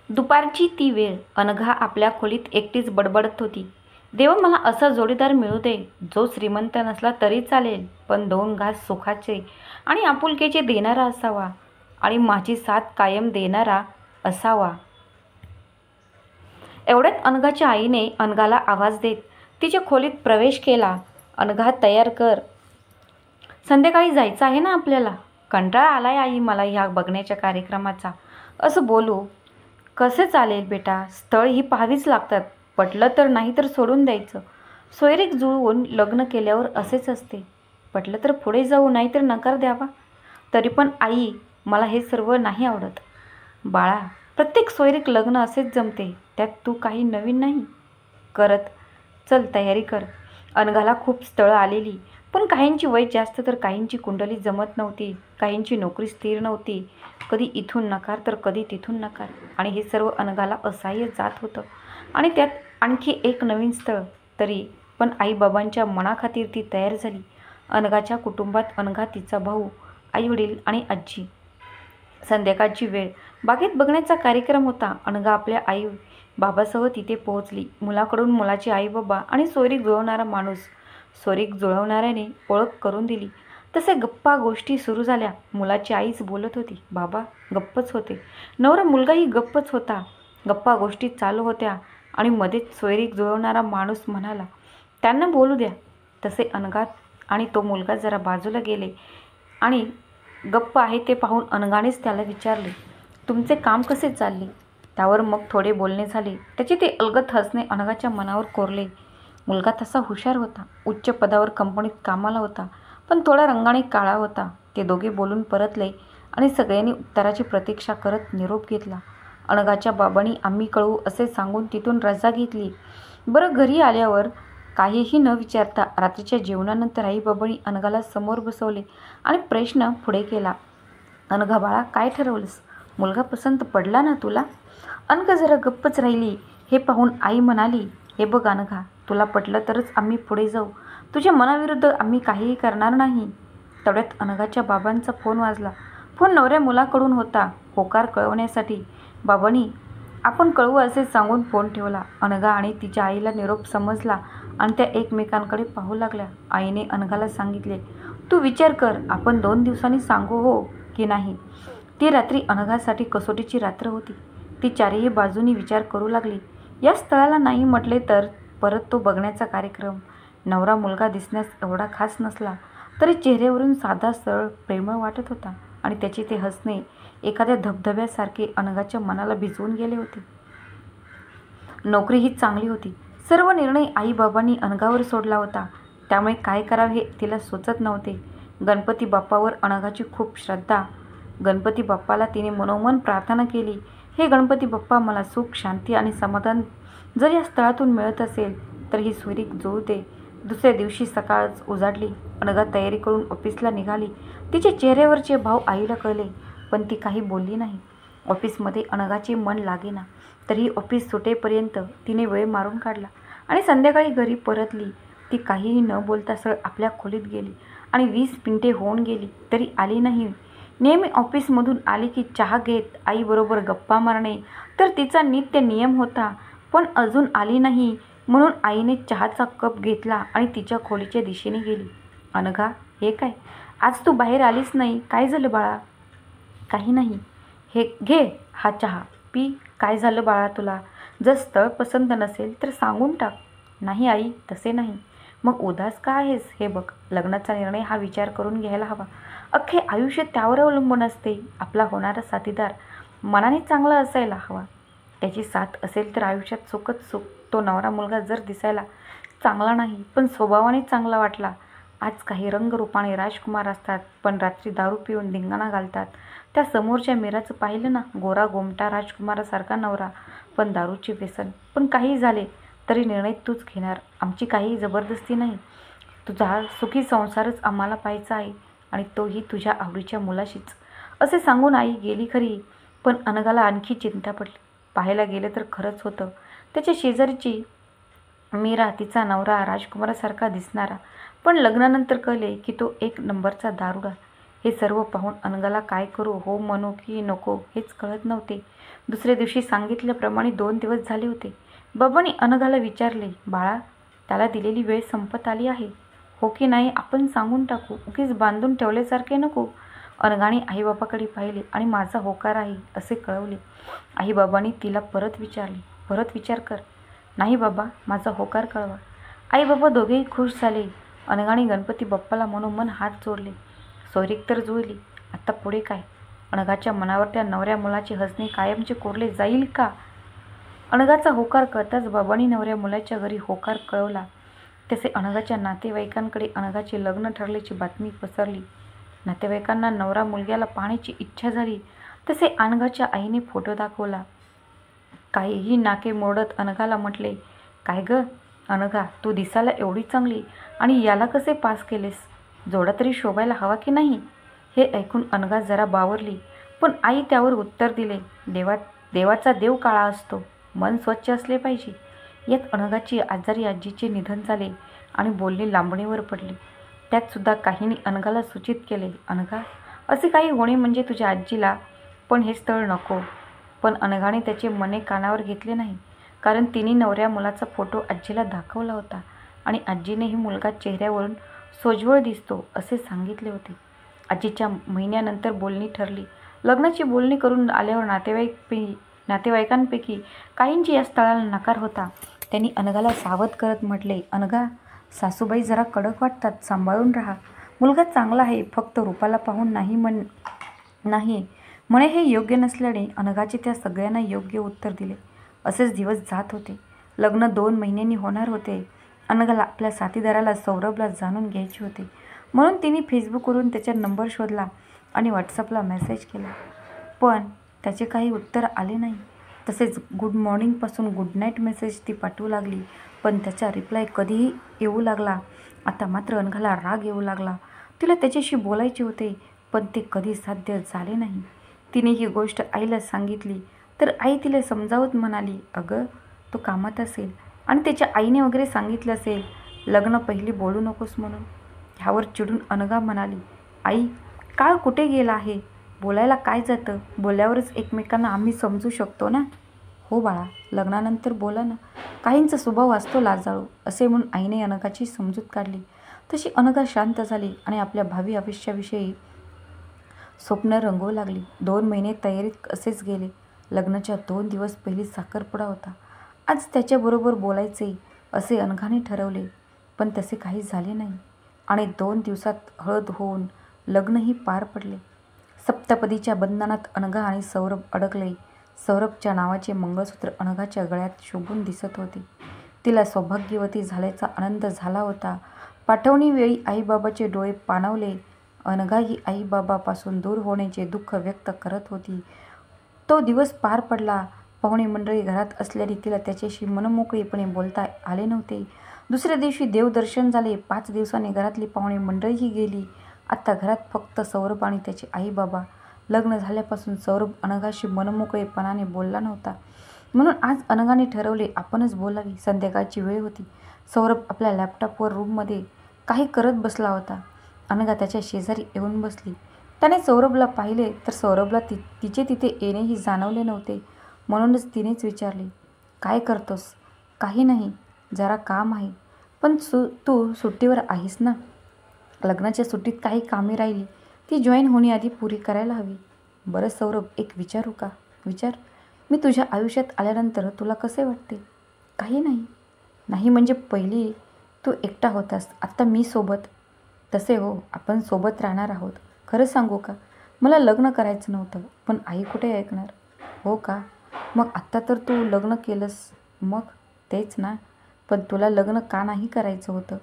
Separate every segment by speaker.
Speaker 1: दुपारची ती वेळ. अनघा आपल्या खोलीत एकटीच बडबडत होती. देवा, मला असा जोडीदार मिळू दे, जो श्रीमंत नसला तरी चालेल, पण 2 घास सुखाचे आणि आपुलकीचे देणारा असावा आणि माझी साथ कायम देणारा असावा. एवढ्यात अनघाच्या आईने अनघाला आवाज देत तिच्या खोलीत प्रवेश केला. अनघा, तयार कर, संध्याकाळी जायचं आहे ना आपल्याला. कंटाळा आलाय आई मला ह्या बघण्याच्या कार्यक्रमाचा. असं बोलू कसे चालेल बेटा, स्थळ ही पाहावीच लागतात. पटलं तर, नाही तर सोडून द्यायचं. सोयरीक जुळवून लग्न केल्यावर असेच असते. पटलं तर पुढे जाऊ, नाही तर नकार द्यावा. तरी पण आई, मला हे सर्व नाही आवडत. बाळा, प्रत्येक सोयरीक लग्न असेच जमते, त्यात तू काही नवीन नाही करत. चल तयारी कर. अनघाला खूप स्थळं आलेली, पण काहींची वय जास्त तर काहींची कुंडली जमत नव्हती, काहींची नोकरी स्थिर नव्हती. कधी इथून नकार तर कधी तिथून नकार, आणि हे सर्व अनघाला असह्य जात होतं. आणि त्यात आणखी एक नवीन स्थळ. तरी पण आईबाबांच्या मनाखातीर ती तयार झाली. अनघाच्या कुटुंबात अनघा, तिचा भाऊ, आईवडील आणि आजी. संध्याकाळची वेळ. बागेत बघण्याचा कार्यक्रम होता. अनघा आपल्या आई बाबासह तिथे पोहोचली. मुलाकडून मुलाचे आई बाबा आणि सोयरीक जुळवणारा माणूस. सोयरीक जुळवणाऱ्याने ओळख करून दिली. तसे गप्पा गोष्टी सुरू झाल्या. मुलाची आईच बोलत होती, बाबा गप्पच होते. नवरा मुलगाही गप्पच होता. गप्पा गोष्टी चालू होत्या आणि मध्येच सोयरीक जुळवणारा माणूस म्हणाला, त्यांना बोलू द्या. तसे अनघा आणि तो मुलगा जरा बाजूला गेले आणि गप्प आहे ते पाहून अनघानेच त्याला विचारले, तुमचे काम कसे चालले. त्यावर मग थोडे बोलणे झाले. त्याचे ते अलगद हसणे अनघाच्या मनावर कोरले. मुलगा तसा हुशार होता. उच्च पदावर कंपनीत कामाला होता, पण थोडा रंगाने काळा होता. ते दोघे बोलून परतले आणि सगळ्यांनी उत्तराची प्रतीक्षा करत निरोप घेतला. अनघाच्या बाबांनी आम्ही कळवू असे सांगून तिथून रजा घेतली. बरं, घरी आल्यावर काहीही न विचारता रात्रीच्या जेवणानंतर आईबाबांनी अनघाला समोर बसवले आणि प्रश्न पुढे केला, अनघा बाळा, काय ठरवलंस. मुलगा पसंत पडला ना तुला. अनघा जरा गप्पच राहिली. हे पाहून आई म्हणाली, हे बघ अनघा, तुला पटलं तरच आम्ही पुढे जाऊ. तुझ्या मनाविरुद्ध आम्ही काहीही करणार नाही. तेवढ्यात अनघाच्या बाबांचा फोन वाजला. फोन नवऱ्या मुलाकडून होता. होकार कळवण्यासाठी. बाबांनी आपण कळवू असे सांगून फोन ठेवला. अनघा आणि तिच्या आईला निरोप समजला आणि त्या एकमेकांकडे पाहू लागल्या. आईने अनघाला सांगितले, तू विचार कर, आपण 2 दिवसांनी सांगू हो की नाही. ती रात्री अनघासाठी कसोटीची रात्र होती. ती चारही बाजूनी विचार करू लागली. या स्थळाला नाही म्हटले तर परत तो बघण्याचा कार्यक्रम. नवरा मुलगा दिसण्यास एवढा खास नसला तरी चेहऱ्यावरून साधा सरळ प्रेमळ वाटत होता आणि त्याचे ते हसणे एखाद्या धबधब्यासारखे अनघाच्या मनाला भिजवून गेले होते. नोकरी ही चांगली होती. सर्व निर्णय आईबाबांनी अनघावर सोडला होता, त्यामुळे काय करावे हे तिला सुचत नव्हते. गणपती बाप्पावर अनघाची खूप श्रद्धा. गणपती बाप्पाला तिने मनोमन प्रार्थना केली, हे गणपती बाप्पा, मला सुख, शांती आणि समाधान जर या स्थळातून मिळत असेल तर ही सोयरीक जुळू दे. दुसऱ्या दिवशी सकाळच उजाडली. अनघा तयारी करून ऑफिसला निघाली. तिच्या चेहऱ्यावरचे भाव आईला कळले, पण ती काही बोलली नाही. ऑफिसमध्ये अनघाचे मन लागेना. तरीही ऑफिस सुटेपर्यंत तिने वेळ मारून काढला आणि संध्याकाळी घरी परतली. ती काहीही न बोलता सरळ आपल्या खोलीत गेली आणि 20 मिनिटे होऊन गेली तरी आली नाही. नेहमी ऑफिसमधून आली की चहा घेत आईबरोबर गप्पा मारणे तर तिचा नित्य नियम होता, पण अजून आली नाही. म्हणून आईने चहाचा कप घेतला आणि तिच्या खोलीच्या दिशेने गेली. अनघा, हे काय, आज तू बाहेर आलीच नाही, काय झालं बाळा. काही नाही, हे घे हा चहा पी. काय झालं बाळा तुला. जर स्थळ पसंत नसेल तर सांगून टाक. नाही आई, तसे नाही. मग उदास का आहेस. हे बघ, लग्नाचा निर्णय हा विचार करून घ्यायला हवा. अख्खे आयुष्य त्यावर अवलंबून असते. आपला होणारा साथीदार मनाने चांगला असायला हवा. त्याची साथ असेल तर आयुष्यात सुखच सुख. तो नवरा मुलगा जर दिसायला चांगला नाही पण स्वभावाने चांगला वाटला. आज काही रंगरूपाने राजकुमार असतात, पण रात्री दारू पिऊन धिंगाणा घालतात. त्या समोरच्या मीराचं पाहिलं ना, गोरा गोमटा राजकुमारासारखा नवरा, पण दारूचे व्यसन. पण काही झाले तरी निर्णय तूच घेणार, आमची काही जबरदस्ती नाही. तुझा सुखी संसारच आम्हाला पाहायचा आहे आणि तोही तुझ्या आवडीच्या मुलाशीच. असे सांगून आई गेली खरी, पण अनघाला आणखी चिंता पडली. पाहायला गेलं तर खरंच होतं. त्याच्या शेजारची मीरा, तिचा नवरा राजकुमारासारखा दिसणारा, पण लग्नानंतर कळले की तो एक नंबरचा दारुडा. हे सर्व पाहून अनघाला काय करू, हो म्हणू की नको हेच कळत नव्हते. दुसऱ्या दिवशी सांगितल्याप्रमाणे 2 दिवस झाले होते. बाबांनी अनघाला विचारले, बाळा, त्याला दिलेली वेळ संपत आली आहे, हो की नाही आपण सांगून टाकू, उगीच बांधून ठेवल्यासारखे नको. अनघाने आईबाबाकडे पाहिले आणि माझा होकार आहे असे कळवले. आईबाबांनी तिला परत विचारले, परत विचार कर. नाही बाबा, माझा होकार कळवा. आईबाबा दोघेही खुश झाले. अनघाने गणपती बाप्पाला मनोमन हात जोडले. सोयरीक तर जुळली, आता पुढे काय? अनघाच्या मनावर त्या नवऱ्या मुलाचे हसणे कायमचे कोरले जाईल का? अनघाचा होकार कळताच बाबांनी नवऱ्या मुलाच्या घरी होकार कळवला. तसे अनघाच्या नातेवाईकांकडे अनघाचे लग्न ठरल्याची बातमी पसरली. नातेवाईकांना नवरा मुलग्याला पाहण्याची इच्छा झाली. तसे अनघाच्या आईने फोटो दाखवला. काहीही नाके मोडत अनघाला म्हटले, काय ग अनघा, तू दिसायला एवढी चांगली आणि याला कसे पास केलेस? जोडा तरी शोभायला हवा की नाही? हे ऐकून अनघा जरा बावरली, पण आई त्यावर उत्तर दिले, देवाचा देव काळा असतो, मन स्वच्छ असले पाहिजे. यात अनघाची आजारी आजीचे निधन झाले आणि बोलणे लांबणीवर पडले. त्यात सुद्धा काहींनी अनघाला सूचित केले, अनघा, असे काही होणे म्हणजे तुझ्या आजीला पण हे स्थळ नको. पण अनघाने त्याचे मने कानावर घेतले नाही, कारण तिने नवऱ्या मुलाचा फोटो आजीला दाखवला होता आणि आजीनेही मुलगा चेहऱ्यावरून सोज्वळ दिसतो असे सांगितले होते. आजीच्या महिन्यानंतर बोलणी ठरली. लग्नाची बोलणी करून आल्यावर नातेवाईकांपैकी काहींची या स्थळाला नकार होता. त्यांनी अनघाला सावध करत म्हटले, अनघा, सासूबाई जरा कडक वाटतात, सांभाळून राहा. मुलगा चांगला आहे, फक्त रूपाला पाहून नाही म्हणे हे योग्य नसल्याने अनघाचे त्या सगळ्यांना योग्य उत्तर दिले. असेच दिवस जात होते. लग्न 2 महिन्यांनी होणार होते. अनघाला आपल्या साथीदाराला सौरभला जाणून घ्यायचे होते, म्हणून तिने फेसबुकवरून त्याचा नंबर शोधला आणि व्हॉट्सअपला मेसेज केला, पण त्याचे काही उत्तर आले नाही. तसेच गुड मॉर्निंगपासून गुड नाईट मेसेज ती पाठवू लागली, पण त्याचा रिप्लाय कधीही येऊ लागला. आता मात्र अनघाला राग येऊ लागला. तिला त्याच्याशी बोलायचे होते, पण ते कधी साध्य झाले नाही. तिने ही गोष्ट आईला सांगितली तर आई तिला समजावत म्हणाली, अगं, तो कामात असेल आणि त्याच्या आईने वगैरे सांगितलं असेल लग्न पहिली बोलू नकोस म्हणून. ह्यावर चिडून अनघा म्हणाली, आई, काळ कुठे गेला आहे? बोलायला काय जातं? बोलल्यावरच एकमेकांना आम्ही समजू शकतो ना. हो बाळा, लग्नानंतर बोला ना, काहींचा स्वभाव असतो लाजाळू, असे म्हणून आईने अनघाची समजूत काढली. तशी अनघा शांत झाली आणि आपल्या भावी आयुष्याविषयी स्वप्न रंगवू लागली. 2 महिने तयारीत असेच गेले. लग्नाच्या 2 दिवस पहिली साखरपुडा होता. आज त्याच्याबरोबर बोलायचे असे अनघाने ठरवले, पण तसे काही झाले नाही आणि 2 दिवसात हळद होऊन लग्नही पार पडले. सप्तपदीच्या बंधनात अनघा आणि सौरभ अडकले. सौरभच्या नावाचे मंगळसूत्र अनघाच्या गळ्यात शोभून दिसत होते. तिला सौभाग्यवती झाल्याचा आनंद झाला होता. पाठवणीवेळी आईबाबाचे डोळे पाणावले. अनघा ही आईबाबापासून दूर होण्याचे दुःख व्यक्त करत होती. तो दिवस पार पडला. पाहुणे मंडळी घरात असल्याने तिला त्याच्याशी मनमोकळेपणे बोलता आले नव्हते. दुसऱ्या दिवशी देवदर्शन झाले. 5 दिवसांनी घरातली पाहुणे मंडळीही गेली. आता घरात फक्त सौरभ आणि त्याचे आईबाबा. लग्न झाल्यापासून सौरभ अनघाशी मनमोकळेपणाने बोलला नव्हता, म्हणून आज अनघाने ठरवले आपणच बोलावे. संध्याकाळची वेळ होती. सौरभ आपल्या लॅपटॉपवर रूममध्ये काही करत बसला होता. अनघा त्याच्या शेजारी येऊन बसली. त्याने सौरभला पाहिले तर सौरभला तिचे तिथे येणेही जाणवले नव्हते, म्हणूनच तिनेच विचारले, काय करतोस? काही नाही, जरा काम आहे. पण तू सुट्टीवर आहेस ना? लग्नाच्या सुट्टीत काही कामे राहिली, ती जॉईन होण्याआधी पुरी करायला हवी. बरं सौरभ, एक विचारू का? विचार. मी तुझ्या आयुष्यात आल्यानंतर तुला कसे वाटते? काही नाही. नाही म्हणजे पहिली तू एकटा होतास, आता मी सोबत. तसे हो, आपण सोबत राहणार आहोत. खरं सांगू का, मला लग्न करायचं नव्हतं, पण आई कुठे ऐकणार? हो का? मग आत्ता तर तू लग्न केलंस. मग तेच ना, पण तुला लग्न का नाही करायचं होतं?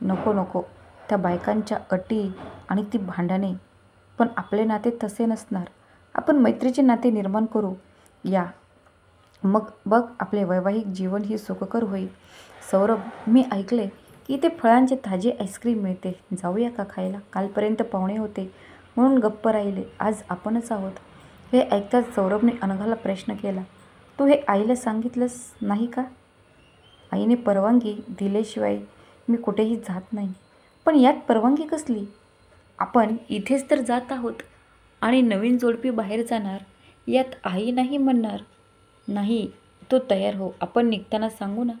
Speaker 1: नको नको, त्या बायकांच्या अटी आणि ती भांडणे. पण आपले नाते तसे नसणार. आपण मैत्रीचे नाते निर्माण करू या. मग बघ, आपले वैवाहिक जीवन ही सुखकर होईल. सौरभ, मी ऐकले की इथे फळांचे ताजे आईस्क्रीम मिळते. जाऊया का खायला? कालपर्यंत पाहुणे होते म्हणून गप्प राहिले, आज आपणच आहोत. हे ऐकताच सौरभने अनघाला प्रश्न केला, तू हे आईला सांगितलंस नाही का? आईने परवानगी दिल्याशिवाय मी कुठेही जात नाही. पण यात परवानगी कसली? आपण इथेच तर जात आहोत आणि नवीन जोडपी बाहेर जाणार, यात आई नाही म्हणणार. नाही, तू तयार हो, आपण निघताना सांगू ना.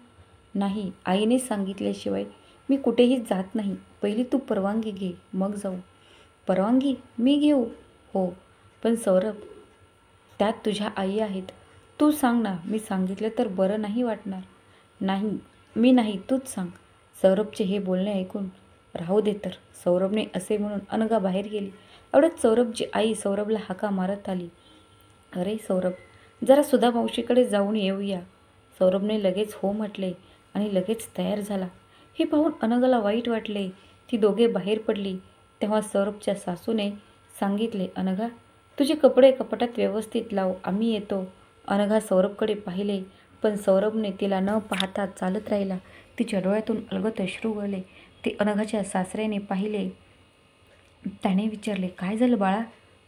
Speaker 1: नाही, आईने सांगितल्याशिवाय मी कुठेही जात नाही. पहिली तू परवानगी घे, मग जाऊ. परवानगी मी घेऊ? हो, पण सौरभ, त्यात तुझ्या आई आहेत. तू सांग ना. मी सांगितलं तर बरं नाही वाटणार. नाही, मी नाही, तूच सांग. सौरभचे हे बोलणे ऐकून राहू दे तर. सौरभने असे म्हणून अनघा बाहेर गेली. एवढ्यात सौरभची आई सौरभला हाका मारत आली. अरे सौरभ, जरा सुधा मावशीकडे जाऊन येऊया. सौरभने लगेच हो म्हटले आणि लगेच तयार झाला. हे पाहून अनघाला वाईट वाटले. ती दोघे बाहेर पडली तेव्हा सौरभच्या सासूने सांगितले, अनघा, तुझे कपडे कपाटात व्यवस्थित लाव, आम्ही येतो. अनघा सौरभकडे पाहिले, पण सौरभने तिला न पाहता चालत राहिला. तिच्या डोळ्यातून अलगद अश्रू गळले. ते अनघाच्या सासऱ्याने पाहिले. त्याने विचारले, काय झालं बाळा,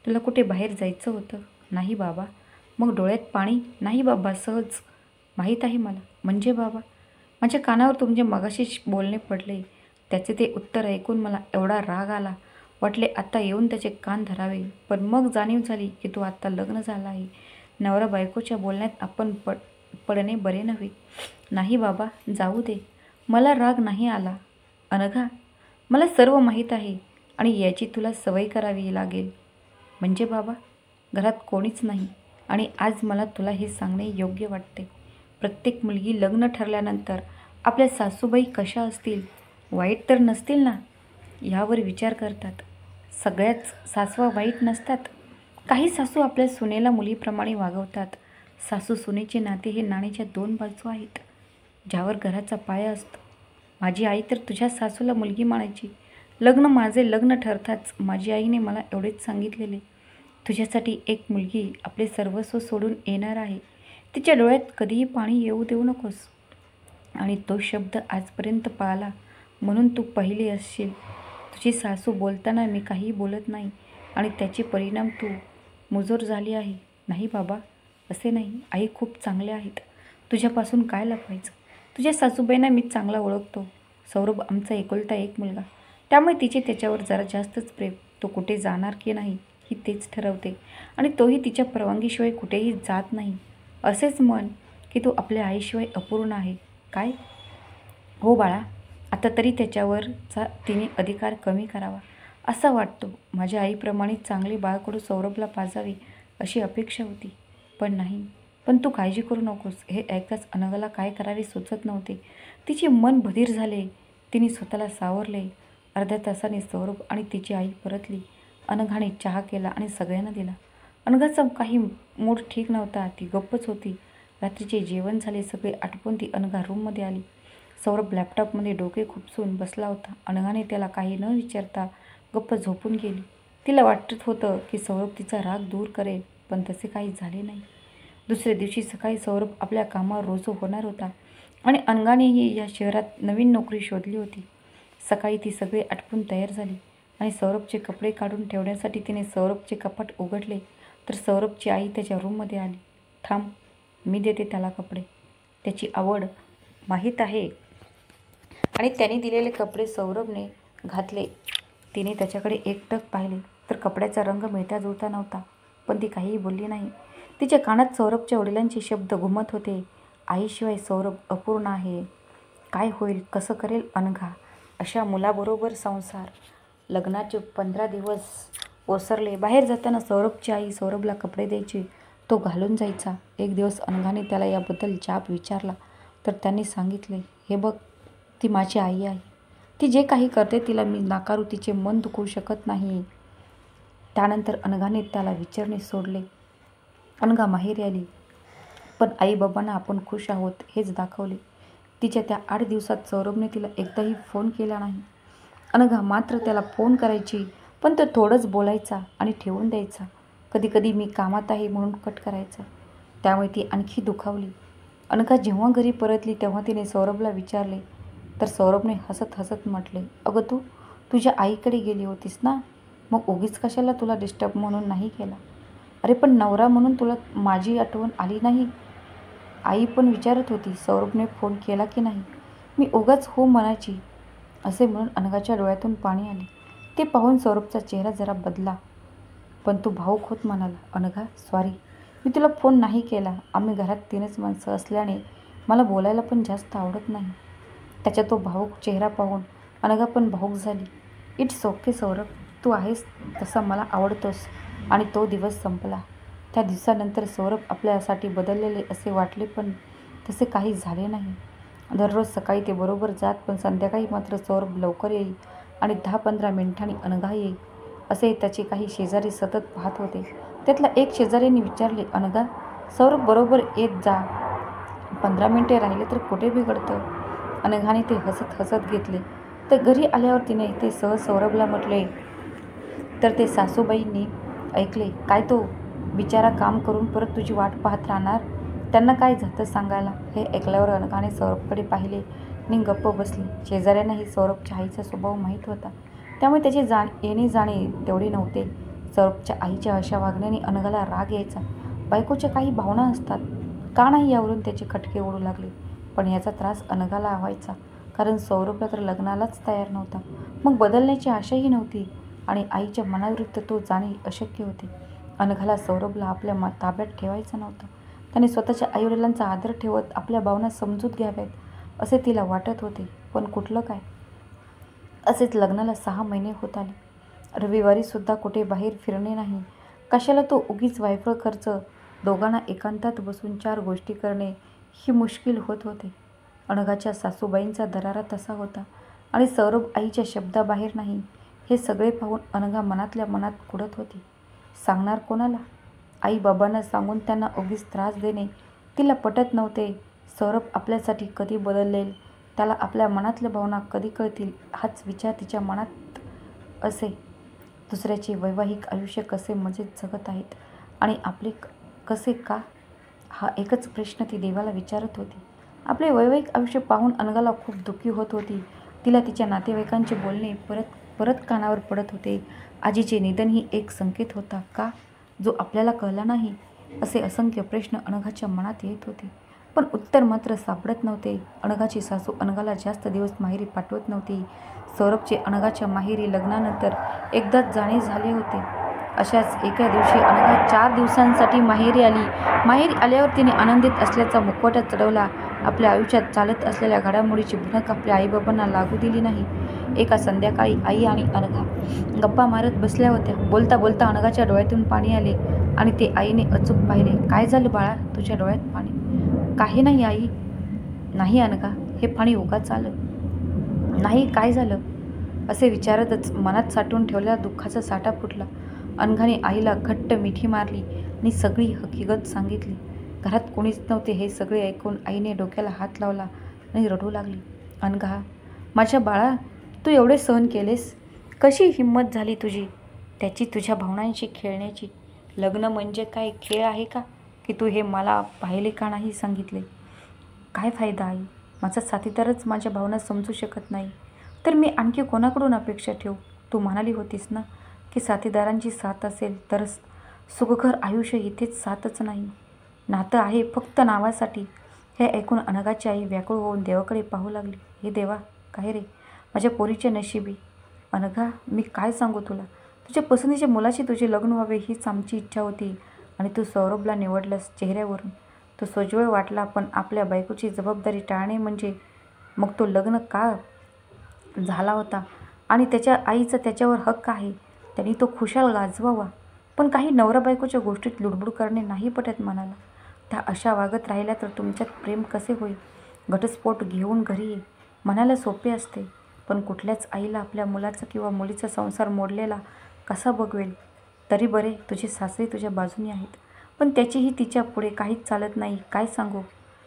Speaker 1: तुला कुठे बाहेर जायचं होतं? नाही बाबा. मग डोळ्यात पाणी? नाही बाबा, सहज. माहीत आहे मला. म्हणजे बाबा? माझ्या कानावर तुमचे मगाशीच बोलणे पडले. त्याचे ते उत्तर ऐकून मला एवढा राग आला, वाटले आता येऊन त्याचे कान धरावे. पण मग जाणीव झाली की तो आत्ता लग्न झाला आहे. नवरा बायकोच्या बोलण्यात आपण पडणे बरे नव्हे. नाही बाबा, जाऊ दे. मला राग नाही आला. अनघा, मला सर्व माहीत आहे आणि याची तुला सवय करावी लागेल. म्हणजे बाबा? घरात कोणीच नाही आणि आज मला तुला हे सांगणे योग्य वाटते. प्रत्येक मुलगी लग्न ठरल्यानंतर आपल्या सासूबाई कशा असतील, वाईट तर नसतील ना, यावर विचार करतात. सगळ्याच सासवा वाईट नसतात. काही सासू आपल्या सुनेला मुलीप्रमाणे वागवतात. सासू सुनेचे नाते हे नाण्याच्या दोन बाजू आहेत, ज्यावर घराचा पाया असतो. माझी आई तर तुझ्या सासूला मुलगी मानायची. लग्न माझे लग्न ठरताच माझी आईने मला एवढेच सांगितलेले, तुझ्यासाठी एक मुलगी आपले सर्वस्व सोडून येणार आहे. तिच्या डोळ्यात कधीही पाणी येऊ देऊ नकोस. आणि तो शब्द आजपर्यंत पाळला म्हणून तू पाहिले असशील. तुझी सासू बोलताना मी काही बोलत नाही आणि त्याचे परिणाम तू मुजोर झाली आहे. नाही बाबा, असे नाही. आई खूप चांगल्या आहेत. तुझ्यापासून काय लपवायचं? तुझ्या सासूबाईंना मी चांगला ओळखतो. सौरभ आमचा एकुलता एक मुलगा, त्यामुळे तिचे त्याच्यावर जरा जास्तच प्रेम. तो कुठे जाणार की नाही ही तेच ठरवते आणि तोही तिच्या परवानगीशिवाय कुठेही जात नाही. असेच म्हण की तू आपल्या आईशिवाय अपूर्ण आहे. काय? हो बाळा, आता तरी त्याच्यावरचा तिने अधिकार कमी करावा असा वाटतो. माझ्या आईप्रमाणे चांगले बाळकडू सौरभला पाजावे अशी अपेक्षा होती, पण नाही. पण तू काळजी करू नकोस. हे ऐकताच अनघाला काय करावे सुचत नव्हते. तिचे मन बधीर झाले. तिने स्वतःला सावरले. अर्ध्या तासाने सौरभ आणि तिची आई परतली. अनघाने चहा केला आणि सगळ्यांना दिला. अनघाचा काही मूड ठीक नव्हता. ती गप्पच होती. रात्रीचे जेवण झाले. सगळे आटपून ती अनघा रूममध्ये आली. सौरभ लॅपटॉपमध्ये डोके खुपसून बसला होता. अनघाने त्याला काही न विचारता गप्प झोपून गेली. तिला वाटत होतं की सौरभ तिचा राग दूर करेल, पण तसे काही झाले नाही. दुसऱ्या दिवशी सकाळी सौरभ आपल्या कामावर रुजू होणार होता आणि अनघानेही या शहरात नवीन नोकरी शोधली होती. सकाळी ती सगळी आटपून तयार झाली आणि सौरभचे कपडे काढून ठेवण्यासाठी तिने सौरभचे कपाट उघडले तर सौरभची आई त्याच्या रूममध्ये आली. थांब, मी देते त्याला कपडे. त्याची आवड माहीत आहे आणि त्याने दिलेले कपडे सौरभने घातले. तिने त्याच्याकडे एकटक पाहिले तर कपड्याचा रंग मिळता जुळता नव्हता, पण ती काहीही बोलली नाही. तिच्या कानात सौरभच्या वडिलांचे शब्द घुमत होते. आईशिवाय सौरभ अपूर्ण आहे. काय होईल, कसं करेल अनघा अशा मुलाबरोबर संसार? लग्नाचे 15 दिवस ओसरले. बाहेर जाताना सौरभची आई सौरभला कपडे द्यायची, तो घालून जायचा. एक दिवस अनघाने त्याला याबद्दल जाब विचारला तर त्यांनी सांगितले, हे बघ, ती माझी आई आहे. ती जे काही करते तिला मी नाकारू, तिचे मन दुखवू शकत नाही. त्यानंतर अनघाने त्याला विचारणे सोडले. अनघा माहेरी आली, पण आईबाबांना आपण खुश आहोत हेच दाखवले. तिच्या त्या 8 दिवसात सौरभने तिला एकदाही फोन केला नाही. अनघा मात्र त्याला फोन करायची, पण तो थोडंच बोलायचा आणि ठेवून द्यायचा. कधीकधी मी कामात आहे म्हणून कट करायचा. त्यामुळे ती आणखी दुखावली. अनघा जेव्हा घरी परतली तेव्हा तिने सौरभला विचारले तर सौरभने हसत हसत म्हटले, अगं तू तुझ्या आईकडे गेली होतीस ना, मग उगीच कशाला तुला डिस्टर्ब म्हणून नाही केला. अरे पण नवरा म्हणून तुला माझी आठवण आली नाही? आई पण विचारत होती सौरभने फोन केला की नाही. मी उगाच हो म्हणायची. असे म्हणून अनघाच्या डोळ्यातून पाणी आले. ते पाहून सौरभचा चेहरा जरा बदला, पण तो भाऊक होत म्हणाला, अनघा सॉरी, मी तुला फोन नाही केला. आम्ही घरात 3च माणसं असल्याने मला बोलायला पण जास्त आवडत नाही. त्याचा तो भाऊक चेहरा पाहून अनघा पण भाऊक झाली. इट्स ओके सौरभ, तू आहेस तसा मला आवडतोस. आणि तो दिवस संपला. त्या दिवसानंतर सौरभ आपल्यासाठी बदललेले असे वाटले, पण तसे काही झाले नाही. दररोज सकाळी ते बरोबर जात, पण संध्याकाळी मात्र सौरभ लवकर येईल आणि 10-15 मिनिटांनी अनघा येईल असे त्याचे काही शेजारी सतत पाहत होते. त्यातला एक शेजाऱ्यांनी विचारले, अनघा, सौरभ बरोबर येत जा, 15 मिनिटे राहिले तर कुठे बिघडतं. अनघाने ते हसत हसत घेतले. तर घरी आल्यावर तिने ते सहज सौरभला म्हटले, तर ते सासूबाईंनी ऐकले. काय तो बिचारा काम करून परत तुझी वाट पाहत राहणार, त्यांना काय जातं सांगायला. हे ऐकल्यावर अनघाने सौरभकडे पाहिले आणि गप्प बसली. शेजाऱ्यांनाही सौरभच्या आईचा स्वभाव माहीत होता, त्यामुळे त्याचे येणे जाणे तेवढे नव्हते. सौरभच्या आईच्या अशा वागण्याने अनघाला राग यायचा. बायकोच्या काही भावना असतात, का नाही यावरून त्याचे खटके उडू लागले. पण याचा त्रास अनघाला व्हायचा, कारण सौरभला तर लग्नालाच तयार नव्हता, मग बदलण्याची आशाही नव्हती आणि आईच्या मनाविरुद्ध तो जाणे अशक्य होते. अनघाला सौरभला आपल्या ताब्यात ठेवायचा नव्हता. त्याने स्वतःच्या आईवडिलांचा आदर ठेवत आपल्या भावना समजूत घ्याव्यात असे तिला वाटत होते, पण कुठलं काय. असेच लग्नाला 6 महिने होत आले. रविवारीसुद्धा कुठे बाहेर फिरणे नाही. कशाला तो उगीच वायफळ खर्च. दोघांना एकांतात बसून 4 गोष्टी करणे ही मुश्किल होत होते. अनघाच्या सासूबाईंचा दरारा तसा होता आणि सौरभ आईच्या शब्दाबाहेर नाही. हे सगळे पाहून अनघा मनातल्या मनात कुढत होती. सांगणार कोणाला? आई बाबांना सांगून त्यांना उगीच त्रास देणे तिला पटत नव्हते. सौरभ आपल्यासाठी कधी बदलेल, त्याला आपल्या मनातल्या भावना कधी कळतील, हाच विचार तिच्या मनात असे. दुसऱ्याचे वैवाहिक आयुष्य कसे मजेत जगत आहेत आणि आपले कसे का, हा एकच प्रश्न ती देवाला विचारत होती. आपले वैवाहिक आयुष्य पाहून अनघाला खूप दुःखी होत होती. तिला तिच्या नातेवाईकांचे बोलणे परत परत कानावर पडत होते. आजीचे निधन ही एक संकेत होता का, जो आपल्याला कळला नाही. असे असंख्य प्रश्न अनघाच्या मनात येत होते, पण उत्तर मात्र सापडत नव्हते. अनघाची सासू अनघाला जास्त दिवस माहेरी पाठवत नव्हती. सौरभचे अनघाच्या माहेरी लग्नानंतर एकदाच जाणे झाले होते. अशाच एका दिवशी अनघा 4 दिवसांसाठी माहेरी आली. माहेरी आल्यावर तिने आनंदित असल्याचा मुखवटा चढवला. आपल्या आयुष्यात चालत असलेल्या घडामोडीची भनक आपल्या आईबाबांना लागू दिली नाही. एका संध्याकाळी आई आणि अनघा गप्पा मारत बसल्या होत्या. बोलता बोलता अनघाच्या डोळ्यातून पाणी आले आणि ते आईने अचूक पाहिले. काय झालं बाळा, तुझ्या डोळ्यात पाणी? काही नाही आई. नाही अनघा, हे पाणी उगाच आलं नाही, काय झालं? असे विचारतच मनात साठवून ठेवलेला दुःखाचा साठा फुटला. अनघाने आईला घट्ट मिठी मारली आणि सगळी हकीकत सांगितली. घरात कोणीच नव्हते. हे सगळे ऐकून आईने डोक्याला हात लावला आणि रडू लागली. अनघा, माझ्या बाळा, तू एवढे सहन केलेस? कशी हिंमत झाली तुझी त्याची तुझ्या भावनांशी खेळण्याची? लग्न म्हणजे काय खेळ आहे का, की तू हे मला पाहिले का नाही सांगितले? काय फायदा आई, माझा साथीदारच माझ्या भावना समजू शकत नाही, तर मी आणखी कोणाकडून अपेक्षा ठेवू? तू म्हणाली होतीस ना की साथीदारांची साथ असेल तर सुखकर आयुष्य. इथेच साथच नाही, नातं आहे फक्त नावासाठी. हे ऐकून अनघाची आई व्याकुळ होऊन देवाकडे पाहू लागली. हे देवा, काय रे माझ्या पोरीचे नशिबी. अनघा, मी काय सांगू तुला, तुझ्या पसंतीच्या मुलाशी तुझे लग्न व्हावे हीच आमची इच्छा होती आणि तू सौरभला निवडलंस. चेहऱ्यावरून तो सोज्वळ वाटला, पण आपल्या बायकोची जबाबदारी टाळणे म्हणजे मग तो लग्न का झाला होता आणि त्याच्या आईचा त्याच्यावर हक्क आहे, त्यांनी तो खुशाल गाजवावा. पण काही नवरा बायकोच्या गोष्टीत लुडबुड करणे नाही पटत मनाला. त्या अशा वागत राहिल्या तर तुमच्यात प्रेम कसे होईल? घटस्फोट घेऊन घरी ये म्हणायला सोपे असते, पण कुठल्याच आईला आपल्या मुलाचा किंवा मुलीचा संसार मोडलेला कसा बघवेल? तरी बरे, तुझे सासरे तुझ्या बाजूने आहेत, पण त्याचीही तिच्या पुढे काहीच चालत नाही. काय सांगू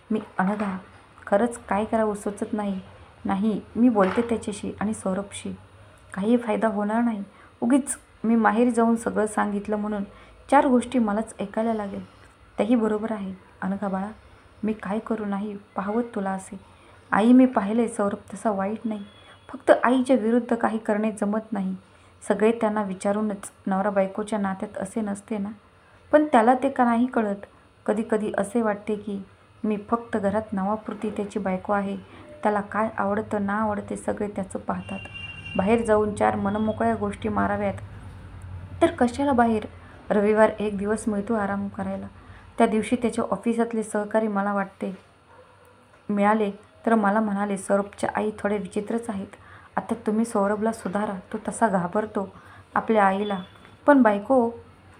Speaker 1: मी अनघा, खरंच काय करावं सुचत नाही. नाही, मी बोलते त्याच्याशी आणि सौरभशी, काही फायदा होणार नाही. उगीच मी माहेरी जाऊन सगळं सांगितलं म्हणून 4 गोष्टी मलाच ऐकायला लागेल. त्याही बरोबर आहे. अनघा बाळा, मी काय करू? नाही पाहवत तुला असे. आई, मी पाहिले सौरभ तसा वाईट नाही, फक्त आईच्या विरुद्ध काही करणे जमत नाही. सगळे त्यांना विचारूनच. नवरा बायकोच्या नात्यात असे नसते ना? पण त्याला ते का नाही कळत? कधी कधी असे वाटते की मी फक्त घरात नावापुरती त्याची बायको आहे. त्याला काय आवडतं ना आवडते सगळे त्याचं पाहतात. बाहेर जाऊन 4 मनमोकळ्या गोष्टी माराव्यात. तर कशाला बाहेर? रविवार एक दिवस मिळतो आराम करायला. त्या दिवशी त्याच्या ऑफिसातले सहकारी मला वाटते मिळाले तर मला म्हणाले, सौरभच्या आई थोड्या विचित्रच आहेत. आता तुम्ही सौरभला सुधारा. तो तसा घाबरतो आपल्या आईला, पण बायको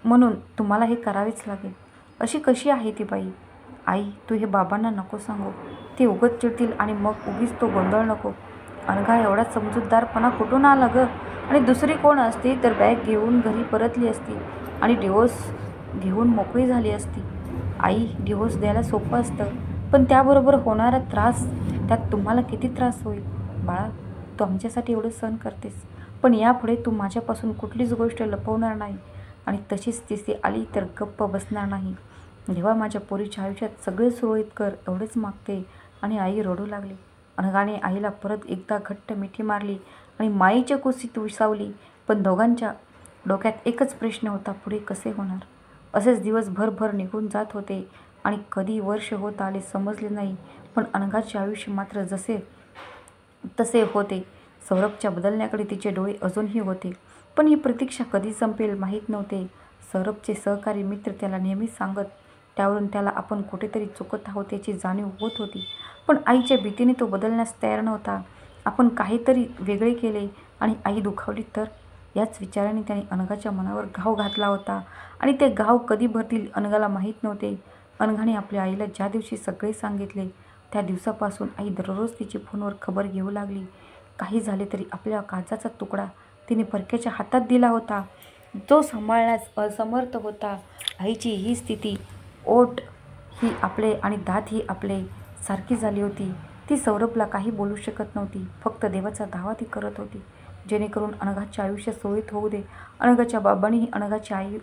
Speaker 1: म्हणून तुम्हाला हे करावेच लागेल. अशी कशी आहे ती बाई? आई, तू हे बाबांना नको सांगू. ते उगत चिडतील आणि मग उगीच तो गोंधळ नको. अनघा, एवढा समजूतदारपणा कुठून आला गं? आणि दुसरी कोण असती तर बॅग घेऊन घरी परतली असती आणि डिवोर्स घेऊन मोकळी झाली असती. आई, डिवोर्स द्यायला सोपं असतं, पण त्याबरोबर होणारा त्रास, त्यात तुम्हाला किती त्रास होईल. बाळा, तू आमच्यासाठी एवढं सहन करतेस, पण यापुढे तू माझ्यापासून कुठलीच गोष्ट लपवणार नाही आणि तशीच तिथे आली तर गप्प बसणार नाही. जेव्हा माझ्या पोरीच्या आयुष्यात सगळे सुरळीत कर एवढेच मागते. आणि आई रडू लागली. अनघाने आईला परत एकदा घट्ट मिठी मारली आणि माईच्या कुशीत विसावली. पण दोघांच्या डोक्यात एकच प्रश्न होता, पुढे कसे होणार? असेच दिवस भर निघून जात होते आणि कधी वर्ष होत आले समजले नाही. पण अनघाचे आयुष्य मात्र जसे तसे होते. सौरभच्या बदलण्याकडे तिचे डोळे अजूनही होते, पण ही प्रतीक्षा कधी संपेल माहीत नव्हते. सौरभचे सहकारी मित्र त्याला नेहमीच सांगत, त्यावरून त्याला आपण कुठेतरी चुकत आहोत याची जाणीव होत होती. पण आईच्या भीतीने तो बदलण्यास तयार नव्हता. आपण काहीतरी वेगळे केले आणि आई दुखावली तर? याच विचाराने त्याने अनघाच्या मनावर घाव घातला होता आणि ते घाव कधी भरतील अनघाला माहीत नव्हते. अनघाने आपल्या आईला ज्या दिवशी सगळे सांगितले त्या दिवसापासून आई दररोज तिची फोनवर खबर घेऊ लागली. काही झाले तरी आपल्या काळजाचा तुकडा तिने परक्याच्या हातात दिला होता, जो सांभाळण्यास असमर्थ होता. आईची ही स्थिती, ओठ ही आपले आणि दात ही आपले सारखी झाली होती. ती सौरभला काही बोलू शकत नव्हती. फक्त देवाचा धावा ती करत होती, जेणेकरून अनघाचे आयुष्य सुरळीत होऊ दे. अनघाच्या बाबांनीही अनघाची आई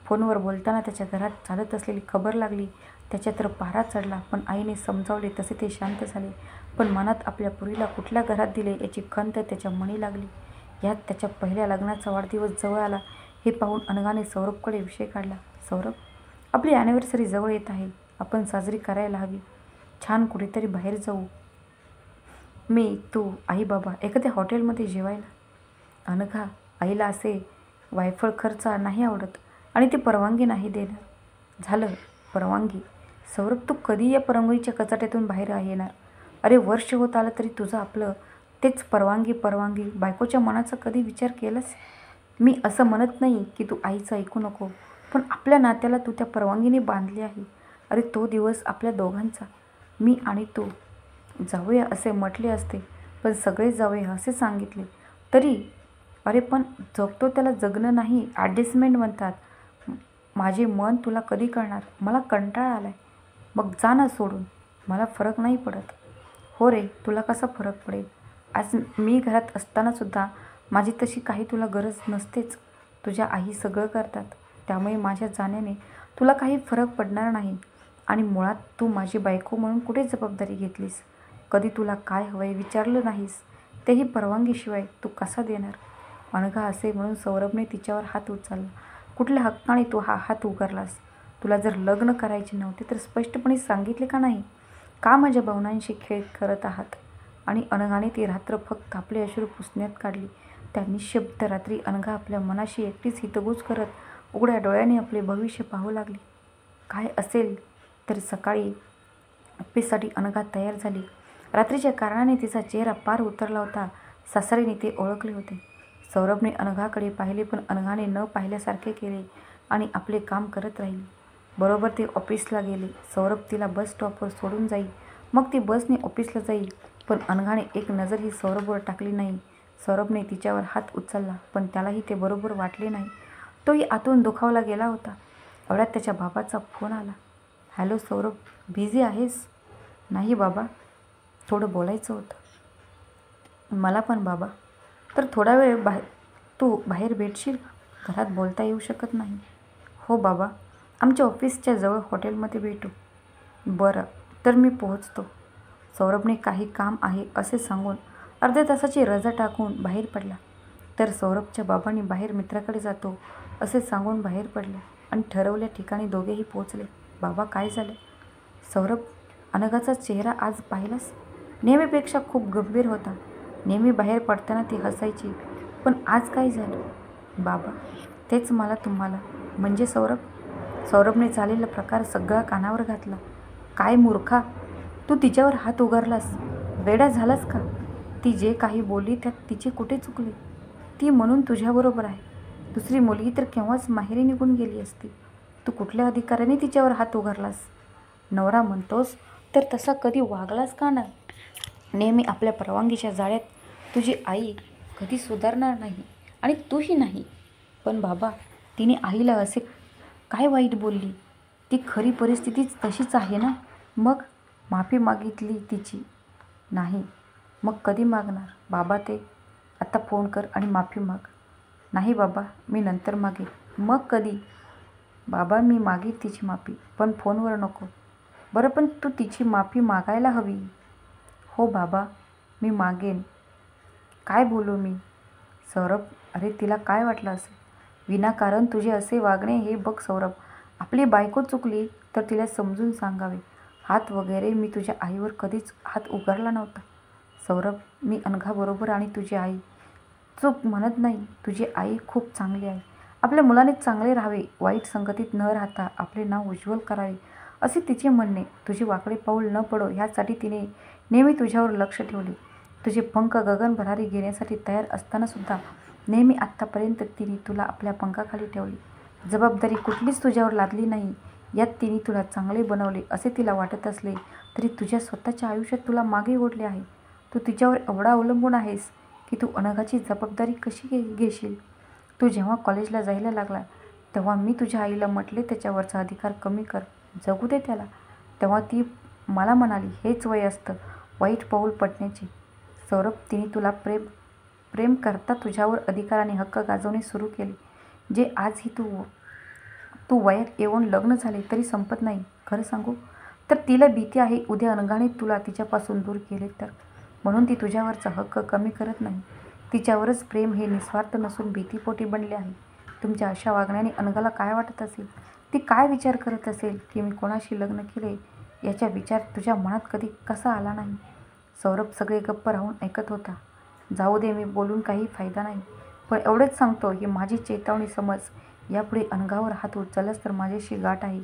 Speaker 1: फोनवर बोलताना त्याच्या घरात चालत असलेली खबर लागली. त्याच्या तर पारा चढला, पण आईने समजावले तसे ते शांत झाले. पण मनात आपल्या पुरीला कुठल्या घरात दिले याची खंत त्याच्या मनी लागली. यात त्याच्या पहिल्या लग्नाचा वाढदिवस जवळ आला. हे पाहून अनघाने सौरभकडे विषय काढला. सौरभ, आपली ॲनिव्हर्सरी जवळ येत आहे. आपण साजरी करायला हवी. छान कुठेतरी बाहेर जाऊ. मी, तू, आई, बाबा एखाद्या हॉटेलमध्ये जेवायला. अनघा, आईला असे वायफळ खर्च नाही आवडत आणि ती परवानगी नाही देणार. झालं, परवानगी. सौरभ, तू कधी या परवानगीच्या कचाट्यातून बाहेर येणार? अरे, वर्ष होत आलं तरी तुझं आपलं तेच परवानगी. बायकोच्या मनाचा कधी विचार केलास? मी असं म्हणत नाही की तू आईचं ऐकू नको, पण आपल्या नात्याला तू त्या परवानगीने बांधले आहे. अरे, तो दिवस आपल्या दोघांचा. मी आणि तू जाऊया असे म्हटले असते, पण सगळेच जाऊया असे सांगितले तरी. अरे, पण जगतो त्याला जगणं नाही, ॲडजस्टमेंट म्हणतात. माझे मन तुला कधी कळणार? मला कंटाळा आलाय. मग जा ना सोडून. मला फरक नाही पडत. हो रे, तुला कसा फरक पडेल? आज मी घरात असतानासुद्धा माझी तशी काही तुला गरज नसतेच. तुझ्या आई सगळं करतात, त्यामुळे माझ्या जाण्याने तुला काही फरक पडणार नाही. आणि मुळात तू माझी बायको म्हणून कुठे जबाबदारी घेतलीस? कधी तुला काय हवंय विचारलं नाहीस, तेही परवानगीशिवाय तू कसा देणार? अनघा, असे म्हणून सौरभने तिच्यावर हात उचलला. कुठल्या हक्काने तू हा हात उगारलास? तुला जर लग्न करायचे नव्हते तर स्पष्टपणे सांगितले का नाही? का माझ्या भावनांशी खेळ करत आहात? आणि अनघाने ती रात्र फक्त आपले अश्रू पुसण्यात काढली. त्या निःशब्द रात्री अनघा आपल्या मनाशी एकटीच हितगुज करत उघड्या डोळ्याने आपले भविष्य पाहू लागली. काय असेल तर सकाळी ऑफिससाठी अनघा तयार झाली. रात्रीच्या कारणाने तिचा चेहरा पार उतरला होता. सासरीने ते ओळखले होते. सौरभने अनघाकडे पाहिले, पण अनघाने न पाहिल्यासारखे केले आणि आपले काम करत राहिली. बरोबर ते ऑफिसला गेले. सौरभ तिला बस स्टॉपवर सोडून जाई, मग ती बसने ऑफिसला जाई. पण अनघाने एक नजरही सौरभवर टाकली नाही. सौरभने तिच्यावर हात उचलला, पण त्यालाही ते बरोबर वाटले नाही. तोही आतून दुखावला गेला होता. एवढ्यात त्याच्या बाबाचा फोन आला. हॅलो सौरभ, बिझी आहेस? नाही बाबा, थोडं बोलायचं होतं. मला पण बाबा. तर थोडा वेळ तू बाहेर भेटशील? घरात बोलता येऊ शकत नाही. हो बाबा, आमच्या ऑफिसच्या जवळ हॉटेलमध्ये भेटू. बरं, तर मी पोहोचतो. सौरभने काही काम आहे असे सांगून अर्ध्या तासाची रजा टाकून बाहेर पडला. तर सौरभच्या बाबांनी बाहेर मित्राकडे जातो असे सांगून बाहेर पडले आणि ठरवल्या ठिकाणी दोघेही पोहोचले. बाबा, काय झालं? सौरभ, अनघाचा चेहरा आज पाहिलास? नेहमीपेक्षा खूप गंभीर होता. नेहमी बाहेर पडताना ती हसायची. पण आज काय झालं? बाबा, तेच मला तुम्हाला म्हणजे सौरभने झालेला प्रकार सगळा कानावर घातला. काय मूर्खा, तू तिच्यावर हात उगारलास? वेडा झालास का? ती जे काही बोलली त्यात तिचे कुठे चुकले? ती म्हणून तुझ्याबरोबर आहे. दुसरी मुलगी तर केव्हाच माहेरी निघून गेली असती. तू कुठल्या अधिकाराने तिच्यावर हात उगारलास? नवरा म्हणतोस तर तसा कधी वागलास का नाही? नेहमी आपल्या परवानगीच्या जाळ्यात तुझी आई कधी सुधारणार नाही आणि तूही नाही. पण बाबा, तिने आईला असे काय वाईट बोलली? ती खरी परिस्थितीच तशीच आहे ना? मग माफी मागितली तिची नाही. मग कधी मागणार? बाबा, ते आता फोन कर आणि माफी माग. नाही बाबा, मी नंतर मागेन. मग कधी? बाबा, मी मागेन तिची माफी, पण फोनवर नको. बरं, पण तू तिची माफी मागायला हवी. हो बाबा, मी मागेन. काय बोलू मी? सौरभ, अरे तिला काय वाटलं असेल? विनाकारण तुझे असे वागणे. हे बघ सौरभ, आपली बायको चुकली तर तिला समजून सांगावे. हात वगैरे मी तुझ्या आईवर कधीच हात उगारला नव्हता. सौरभ, मी अनघाबरोबर आणि तुझी आई चूक म्हणत नाही. तुझी आई खूप चांगली आहे. आपल्या मुलाने चांगले राहावे, वाईट संगतीत न राहता आपले नाव उज्ज्वल करावे, असे तिचे म्हणणे. तुझे वाकडे पाऊल न पडो ह्यासाठी तिने नेहमी तुझ्यावर लक्ष ठेवले. तुझे पंख गगन भरारी घेण्यासाठी तयार असतानासुद्धा नेहमी आत्तापर्यंत तिने तुला आपल्या पंखाखाली ठेवले. जबाबदारी कुठलीच तुझ्यावर लादली नाही. यात तिने तुला चांगले बनवले असे तिला वाटत असले तरी तुझ्या स्वतःच्या आयुष्यात तुला मागे ओढले आहे. तू तिच्यावर एवढा अवलंबून आहेस की तू अनघाची जबाबदारी कशी घेशील? तू जेव्हा कॉलेजला जायला लागला तेव्हा मी तुझ्या आईला म्हटले त्याच्यावरचा अधिकार कमी कर, जगू दे त्याला. तेव्हा ती मला म्हणाली, हेच वय असतं वाईट पाऊल पडण्याचे. सौरभ, तिने तुला प्रेम करता तुझ्यावर अधिकार आणि हक्क गाजवणे सुरू केले, जे आजही तू वयात येऊन लग्न झाले तरी संपत नाही. खरं सांगू तर तिला भीती आहे उद्या अनघाने तुला तिच्यापासून दूर केले तर. म्हणून ती तुझ्यावरचा हक्क कमी करत नाही. तिच्यावरच प्रेम हे निस्वार्थ नसून भीतीपोटी बनले आहे. तुमच्या अशा वागण्याने अनघाला काय वाटत असेल? ती काय विचार करत असेल की मी कोणाशी लग्न केले याचा विचार तुझ्या मनात कधी कसा आला नाही? सौरभ सगळे गप्प राहून ऐकत होता. जाऊ दे, मी बोलून काही फायदा नाही. पण एवढंच सांगतो ही माझी चेतावणी समज. यापुढे अनघावर हात उचललास तर माझ्याशी गाठ आहे.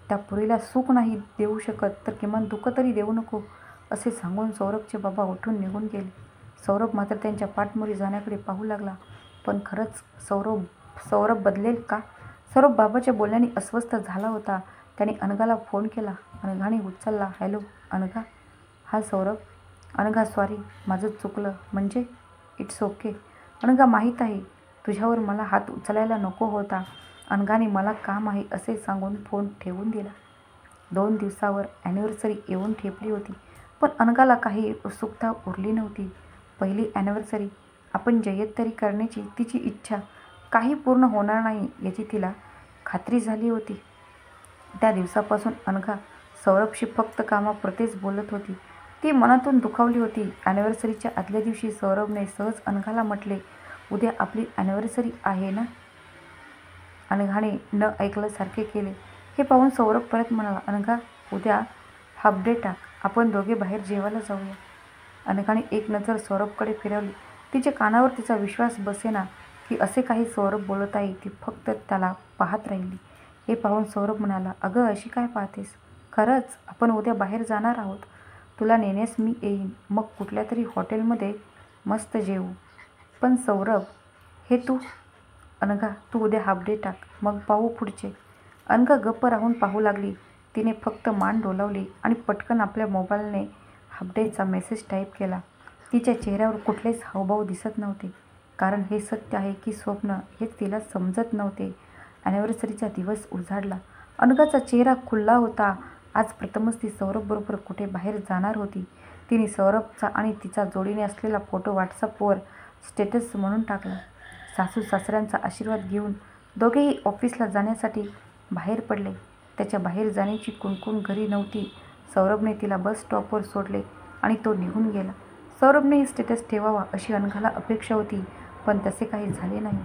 Speaker 1: त्या पुरीला सुख नाही देऊ शकत तर किमान दुःख तरी देऊ नको, असे सांगून सौरभचे बाबा उठून निघून गेले. सौरभ मात्र त्यांच्या पाठमोरी जाण्याकडे पाहू लागला. पण खरंच सौरभ बदलेल का? सौरभ बाबाच्या बोलण्याने अस्वस्थ झाला होता. त्याने अनघाला फोन केला. अनघाने उचलला. हॅलो अनघा. हा सौरभ. अनघा, सॉरी, माझं चुकलं. म्हणजे इट्स ओके अनघा, माहीत आहे तुझ्यावर मला हात उचलायला नको होता. अनघाने मला काम आहे असे सांगून फोन ठेवून दिला. 2 दिवसावर ॲनिव्हर्सरी येऊन ठेपली होती. पण अनघाला काही उत्सुकता उरली नव्हती. पहिली ॲनिव्हर्सरी आपण जय्यत तरी करण्याची तिची इच्छा काही पूर्ण होणार नाही याची तिला खात्री झाली होती. त्या दिवसापासून अनघा सौरभशी फक्त कामापुरतेच बोलत होती. ती मनातून दुखावली होती. ॲनिव्हर्सरीच्या आदल्या दिवशी सौरभने सहज अनघाला म्हटले, उद्या आपली ॲनिव्हर्सरी आहे ना? अनघाने न ऐकल्यासारखे केले. हे पाहून सौरभ परत म्हणाला, अनघा, उद्या हाफ डे टाक, आपण दोघे बाहेर जेवायला जाऊया. अनघाने एक नजर सौरभकडे फिरवली. तिच्या कानावर तिचा विश्वास बसेना की असे काही सौरभ बोलत आहे. ती फक्त त्याला पाहत राहिली. हे पाहून सौरभ म्हणाला, अगं अशी काय पाहतेस? खरंच आपण उद्या बाहेर जाणार आहोत. तुला नेण्यास मी येईन. मग कुठल्या तरी हॉटेलमध्ये मस्त जेवू. पण सौरभ, हे तू. अनघा, तू उद्या हाफ डे टाक, मग पाहू पुढचे. अनघा गप्प राहून पाहू लागली. तिने फक्त मान डोलावली आणि पटकन आपल्या मोबाईलने हाफ डेचा मेसेज टाईप केला. तिच्या चेहऱ्यावर कुठलेच हावभाव दिसत नव्हते. कारण हे सत्य आहे की स्वप्न हे तिला समजत नव्हते. ॲनिव्हर्सरीचा दिवस उजाडला. अनघाचा चेहरा खुलला होता. आज प्रथमच ती सौरभबरोबर कुठे बाहेर जाणार होती. तिने सौरभचा आणि तिचा जोडीने असलेला फोटो व्हॉट्सअपवर स्टेटस म्हणून टाकला. सासू सासऱ्यांचा आशीर्वाद घेऊन दोघेही ऑफिसला जाण्यासाठी बाहेर पडले. त्याच्या बाहेर जाण्याची कुणकुण घरी नव्हती. सौरभने तिला बस स्टॉपवर सोडले आणि तो निघून गेला. सौरभने स्टेटस ठेवावा अशी अनघाला अपेक्षा होती, पण तसे काही झाले नाही.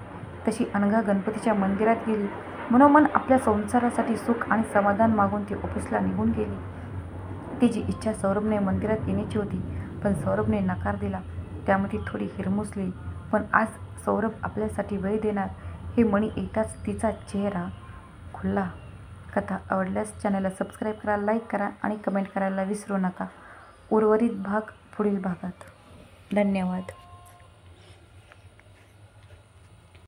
Speaker 1: तशी अनघा गणपतीच्या मंदिरात गेली. मनोमन आपल्या संसारासाठी सुख आणि समाधान मागून ती ऑफिसला निघून गेली. तिची इच्छा सौरभने मंदिरात येण्याची होती, पण सौरभने नकार दिला. त्यामध्ये थोडी हिरमुसली. पण आज सौरभ आपल्यासाठी वेळ देणार हे मणी येताच तिचा चेहरा खुलला. कथा आवडल्यास चॅनलला सबस्क्राईब करा, लाईक करा आणि कमेंट करायला विसरू नका. उर्वरित भाग पुढील भागात. धन्यवाद.